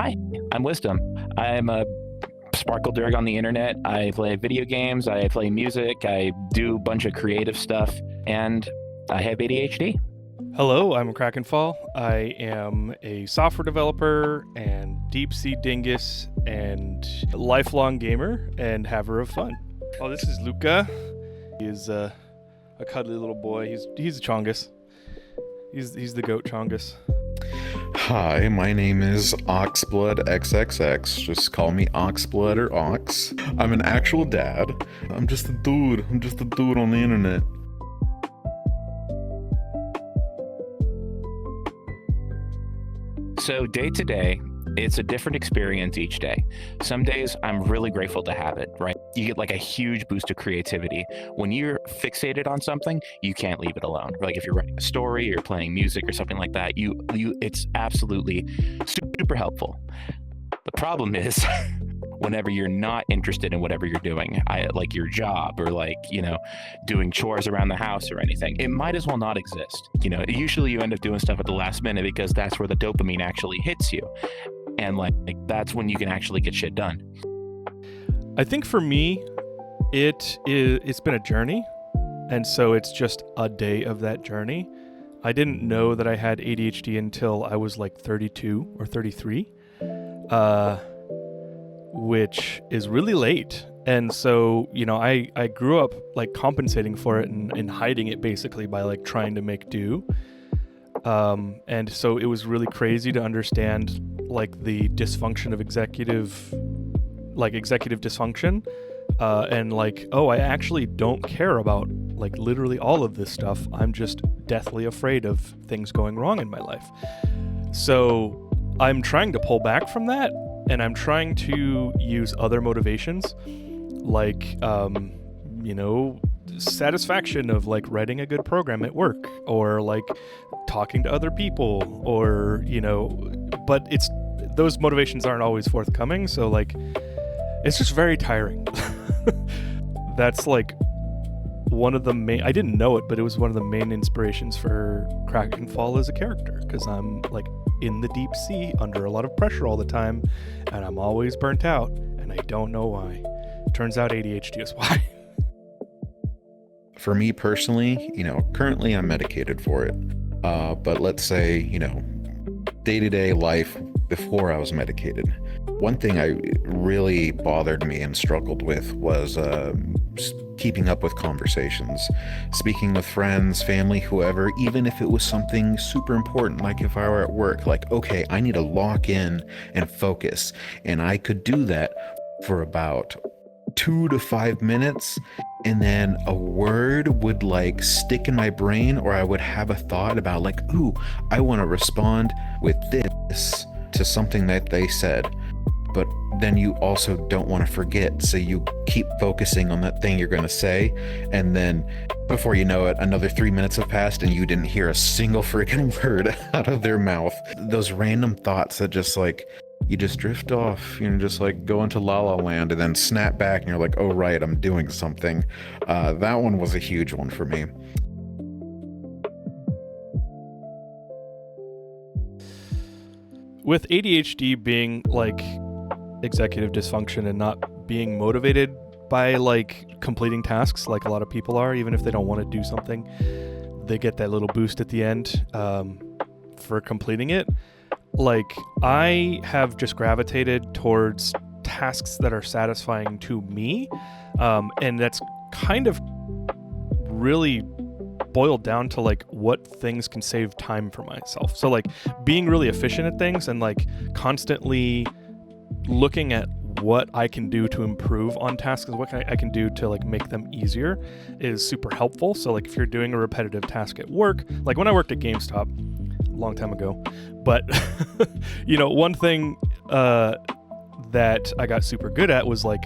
Hi, I'm Wisdom. I'm a sparkle dirg on the internet. I play video games, I play music, I do a bunch of creative stuff, and I have ADHD. Hello, I'm Krakenfall. I am a software developer and deep sea dingus and lifelong gamer and haver of fun. Oh, this is Luca. He is a cuddly little boy. He's a Chongus. He's the goat Chongus. Hi, my name is Oxblood XXX. Just call me Oxblood or Ox. I'm an actual dad. I'm just a dude on the internet. So day to day, it's a different experience each day. Some days I'm really grateful to have it, right? You get like a huge boost of creativity. When you're fixated on something, you can't leave it alone. Like if you're writing a story or playing music or something like that, it's absolutely super helpful. The problem is whenever you're not interested in whatever you're doing, like your job or doing chores around the house or anything, it might as well not exist. Usually you end up doing stuff at the last minute because that's where the dopamine actually hits you. And like that's when you can actually get shit done. I think for me, it's been a journey, and so it's just a day of that journey. I didn't know that I had ADHD until I was like 32 or 33, which is really late. And so, I grew up like compensating for it and hiding it basically by like trying to make do. And so it was really crazy to understand like the dysfunction of executive dysfunction, and like, oh, I actually don't care about like literally all of this stuff. I'm just deathly afraid of things going wrong in my life. So I'm trying to pull back from that, and I'm trying to use other motivations like, satisfaction of like writing a good program at work, or like talking to other people, or but those motivations aren't always forthcoming, so like it's just very tiring. That's like one of the main, I didn't know it, but it was one of the main inspirations for Krakenfall as a character, because I'm like in the deep sea under a lot of pressure all the time, and I'm always burnt out, and I don't know why. Turns out ADHD is why. For me personally, currently I'm medicated for it. But let's say, day-to-day life before I was medicated. One thing I really bothered me and struggled with was keeping up with conversations, speaking with friends, family, whoever, even if it was something super important, like if I were at work, like, okay, I need to lock in and focus. And I could do that for about 2 to 5 minutes, and then a word would like stick in my brain, or I would have a thought about like, ooh, I want to respond with this to something that they said. But then you also don't want to forget, so you keep focusing on that thing you're going to say, and then before you know it, another 3 minutes have passed and you didn't hear a single freaking word out of their mouth. Those random thoughts that just like, you just drift off, just like go into La La Land and then snap back and you're like, oh right, I'm doing something. That one was a huge one for me. With ADHD being like executive dysfunction and not being motivated by like completing tasks like a lot of people are, even if they don't want to do something, they get that little boost at the end for completing it. Like, I have just gravitated towards tasks that are satisfying to me, and that's kind of really boiled down to like what things can save time for myself. So like being really efficient at things and like constantly looking at what I can do to improve on tasks, what I can do to like make them easier is super helpful. So like if you're doing a repetitive task at work, like when I worked at GameStop a long time ago, but one thing that I got super good at was like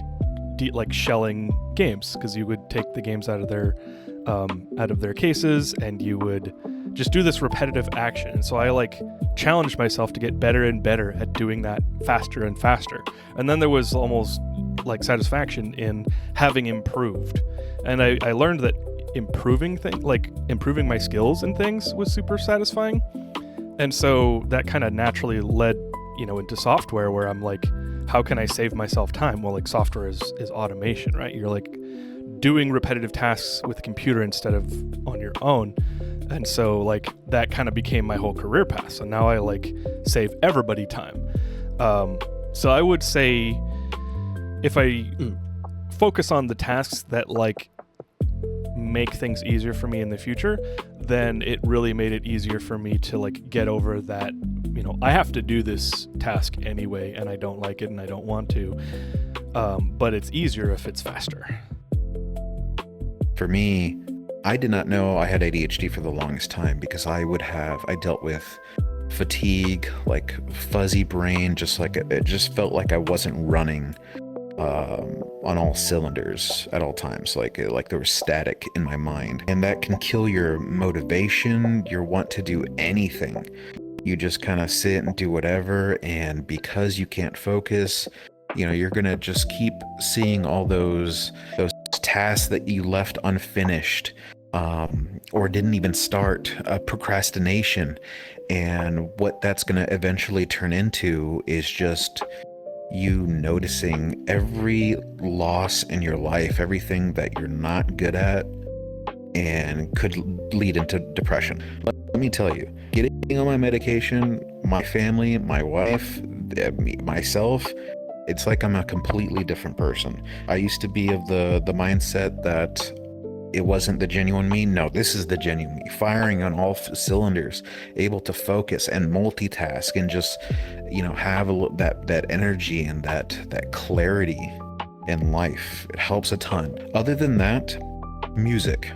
shelling games, because you would take the games out of their cases and you would just do this repetitive action. And so I like challenged myself to get better and better at doing that faster and faster. And then there was almost like satisfaction in having improved. And I learned that improving my skills and things was super satisfying. And so that kind of naturally led into software where I'm like, how can I save myself time? Well, like software is automation, right? You're like doing repetitive tasks with a computer instead of on your own. And so like that kind of became my whole career path. So now I like save everybody time. So I would say if I focus on the tasks that like make things easier for me in the future, then it really made it easier for me to like get over that, I have to do this task anyway and I don't like it and I don't want to. But it's easier if it's faster. For me, I did not know I had ADHD for the longest time because I dealt with fatigue, like fuzzy brain, just like it just felt like I wasn't running on all cylinders at all times, like there was static in my mind, and that can kill your motivation, your want to do anything. You just kind of sit and do whatever, and because you can't focus, you're gonna just keep seeing all those tasks that you left unfinished or didn't even start, procrastination. And what that's going to eventually turn into is just you noticing every loss in your life, everything that you're not good at, and could lead into depression. Let me tell you, getting on my medication, my family, my wife, myself, it's like I'm a completely different person. I used to be of the mindset that it wasn't the genuine me. No, this is the genuine me, firing on all cylinders, able to focus and multitask and just, have that energy and that clarity in life. It helps a ton. Other than that, music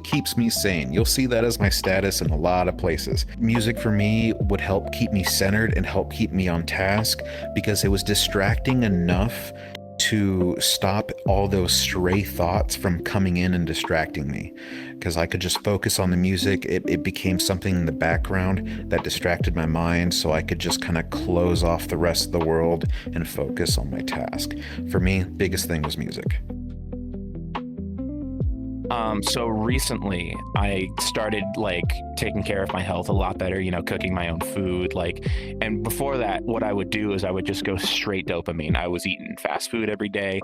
keeps me sane. You'll see that as my status in a lot of places. Music for me would help keep me centered and help keep me on task because it was distracting enough to stop all those stray thoughts from coming in and distracting me, because I could just focus on the music. It became something in the background that distracted my mind, so I could just kind of close off the rest of the world and focus on my task. For me, biggest thing was music. So recently I started like taking care of my health a lot better, cooking my own food, and before that, what I would do is I would just go straight dopamine. I was eating fast food every day,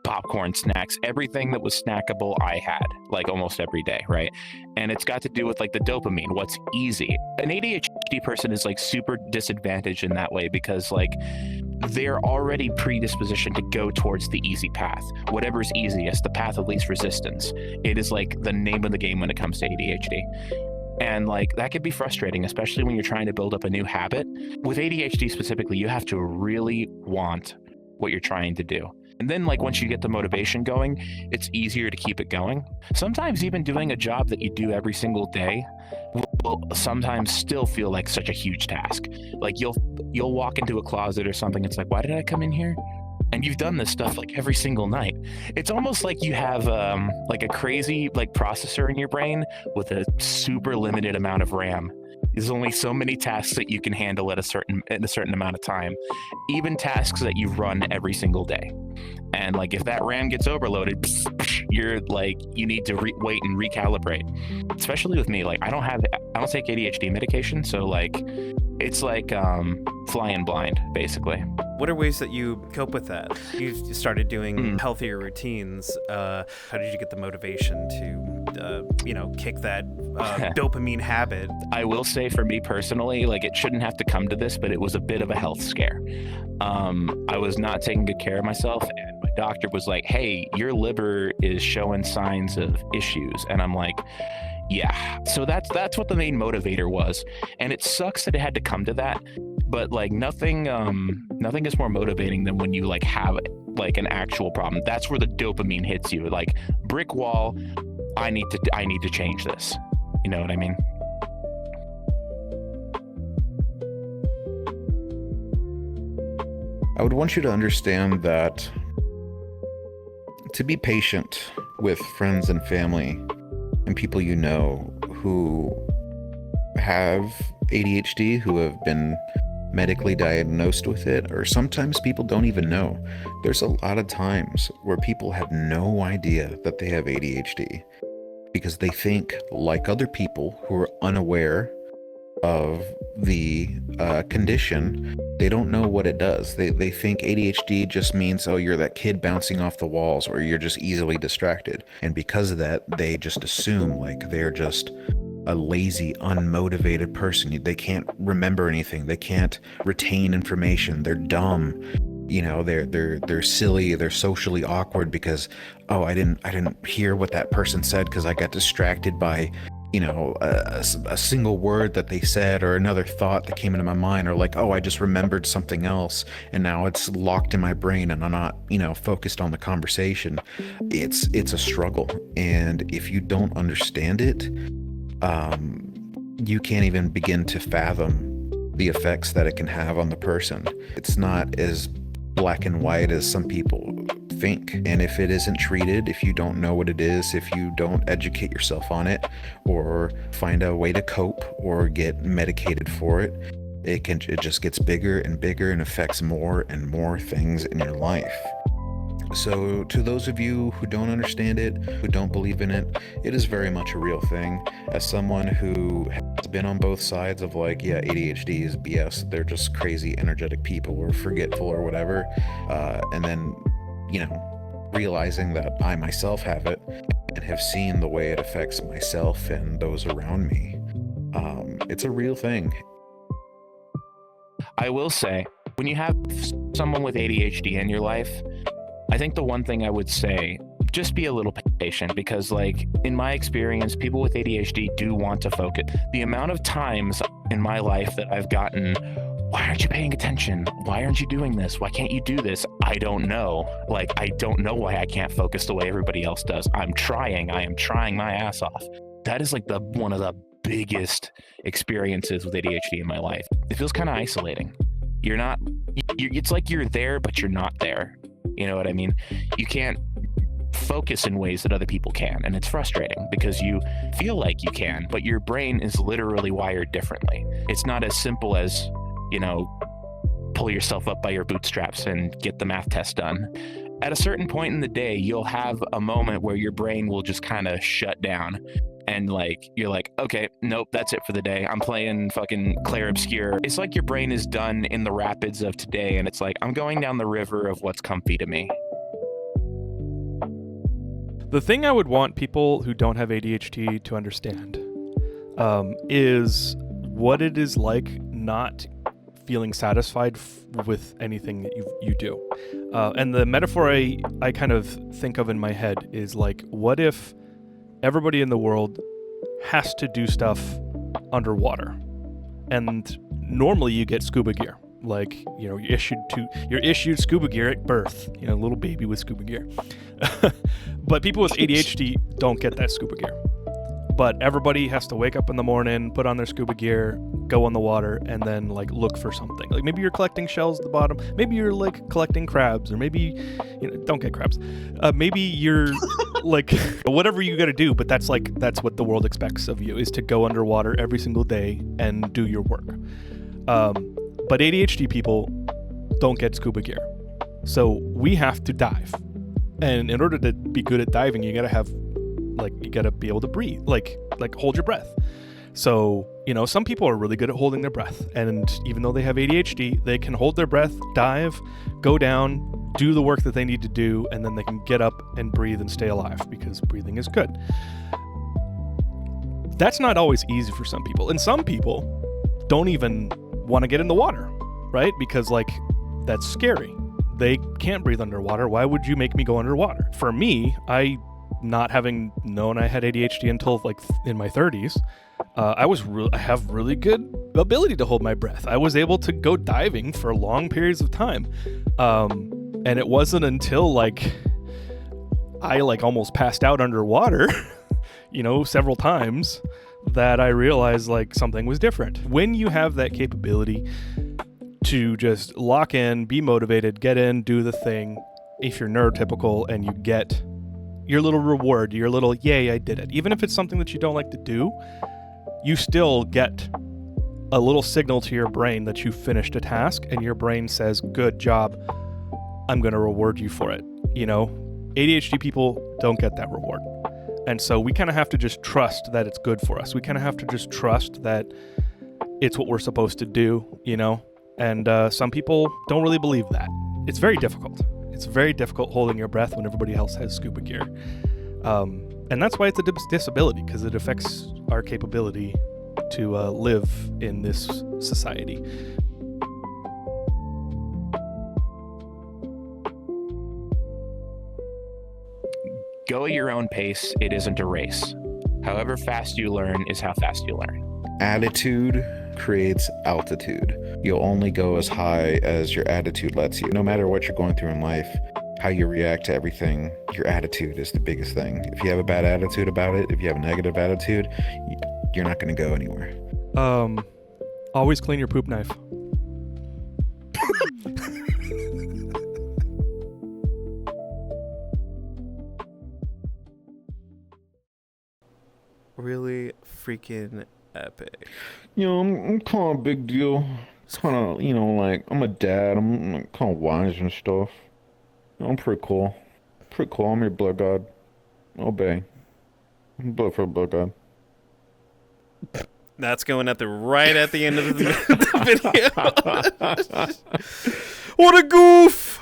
popcorn, snacks, everything that was snackable I had like almost every day. Right. And it's got to do with like the dopamine, what's easy. An ADHD person is like super disadvantaged in that way because like they're already predispositioned to go towards the easy path, whatever's easiest, the path of least resistance. It is like the name of the game when it comes to ADHD. And like that could be frustrating, especially when you're trying to build up a new habit. With ADHD specifically, you have to really want what you're trying to do. And then like once you get the motivation going, it's easier to keep it going. Sometimes even doing a job that you do every single day will sometimes still feel like such a huge task. Like you'll walk into a closet or something. It's like, why did I come in here? And you've done this stuff like every single night. It's almost like you have like a crazy like processor in your brain with a super limited amount of RAM. There's only so many tasks that you can handle at a certain amount of time, even tasks that you run every single day. And like if that RAM gets overloaded, you're like you need to wait and recalibrate. Especially with me, like I don't take ADHD medication, so like it's like flying blind basically. What are ways that you cope with that? You started doing healthier routines. How did you get the motivation to, kick that dopamine habit? I will say for me personally, like it shouldn't have to come to this, but it was a bit of a health scare. I was not taking good care of myself, and my doctor was like, hey, your liver is showing signs of issues. And I'm like, yeah. So that's what the main motivator was. And it sucks that it had to come to that. But like nothing is more motivating than when you like have like an actual problem. That's where the dopamine hits you. Like brick wall, I need to change this. You know what I mean? I would want you to understand that to be patient with friends and family and people you know who have ADHD, who have been medically diagnosed with it, or sometimes people don't even know. There's a lot of times where people have no idea that they have ADHD because they think, like other people who are unaware, of the condition, they don't know what it does. They think ADHD just means, oh, you're that kid bouncing off the walls, or you're just easily distracted. And because of that, they just assume like they're just a lazy, unmotivated person. They can't remember anything. They can't retain information. They're dumb. You know, they're silly. They're socially awkward because, oh, I didn't hear what that person said because I got distracted by, you know, a single word that they said, or another thought that came into my mind, or like, oh, I just remembered something else and now it's locked in my brain and I'm not, you know, focused on the conversation. It's a struggle. And if you don't understand it, you can't even begin to fathom the effects that it can have on the person. It's not as black and white as some people think. And if it isn't treated, if you don't know what it is, if you don't educate yourself on it, or find a way to cope or get medicated for it, it just gets bigger and bigger and affects more and more things in your life. So to those of you who don't understand it, who don't believe in it, it is very much a real thing. As someone who has been on both sides of like, yeah, ADHD is BS, they're just crazy, energetic people or forgetful or whatever, and then, you know, realizing that I myself have it and have seen the way it affects myself and those around me, it's a real thing. I will say, when you have someone with ADHD in your life, I think the one thing I would say, just be a little patient, because like in my experience, people with ADHD do want to focus. The amount of times in my life that I've gotten, why aren't you paying attention? Why aren't you doing this? Why can't you do this? I don't know. Like, I don't know why I can't focus the way everybody else does. I am trying my ass off. That is like one of the biggest experiences with ADHD in my life. It feels kind of isolating. It's like you're there, but you're not there. You know what I mean? You can't focus in ways that other people can, and it's frustrating because you feel like you can, but your brain is literally wired differently. It's not as simple as, you know, pull yourself up by your bootstraps and get the math test done. At a certain point in the day, you'll have a moment where your brain will just kind of shut down, and like you're like, okay, nope, that's it for the day. I'm playing fucking Clair Obscure. It's like your brain is done in the rapids of today, and it's like, I'm going down the river of what's comfy to me. The thing I would want people who don't have ADHD to understand is what it is like not feeling satisfied with anything that you do. And the metaphor I kind of think of in my head is like, what if everybody in the world has to do stuff underwater? And normally you get scuba gear. Like, you know, you're issued scuba gear at birth, you know, little baby with scuba gear. But people with ADHD don't get that scuba gear. But everybody has to wake up in the morning, put on their scuba gear, go in the water, and then like look for something. Like maybe you're collecting shells at the bottom. Maybe you're like collecting crabs, or maybe, you know, don't get crabs. Maybe you're like whatever you got to do. But that's what the world expects of you, is to go underwater every single day and do your work. But ADHD people don't get scuba gear, so we have to dive. And in order to be good at diving, you gotta be able to breathe, like hold your breath. So, you know, some people are really good at holding their breath, and even though they have ADHD, they can hold their breath, dive, go down, do the work that they need to do, and then they can get up and breathe and stay alive, because breathing is good. That's not always easy for some people, and some people don't even want to get in the water, right? Because like, that's scary. They can't breathe underwater. Why would you make me go underwater? For me, not having known I had ADHD until like in my 30s, I have really good ability to hold my breath. I was able to go diving for long periods of time. And it wasn't until like I like almost passed out underwater, you know, several times, that I realized like something was different. When you have that capability to just lock in, be motivated, get in, do the thing, if you're neurotypical and you get your little reward, your little, yay, I did it. Even if it's something that you don't like to do, you still get a little signal to your brain that you finished a task, and your brain says, good job, I'm going to reward you for it. You know, ADHD people don't get that reward. And so we kind of have to just trust that it's good for us. We kind of have to just trust that it's what we're supposed to do, you know? And some people don't really believe that. It's very difficult. It's very difficult holding your breath when everybody else has scuba gear. And that's why it's a disability, because it affects our capability to live in this society. Go at your own pace. It isn't a race. However fast you learn is how fast you learn. Attitude creates altitude. You'll only go as high as your attitude lets you. No matter what you're going through in life, how you react to everything, your attitude is the biggest thing. If you have a bad attitude about it, if you have a negative attitude, you're not going to go anywhere. Always clean your poop knife. Really freaking epic. I'm kind of a big deal. It's kind of, like, I'm a dad. I'm like, kind of wise and stuff. I'm pretty cool. Pretty cool. I'm your blood god. Obey. Blood for blood god. That's going right at the end of the video. What a goof!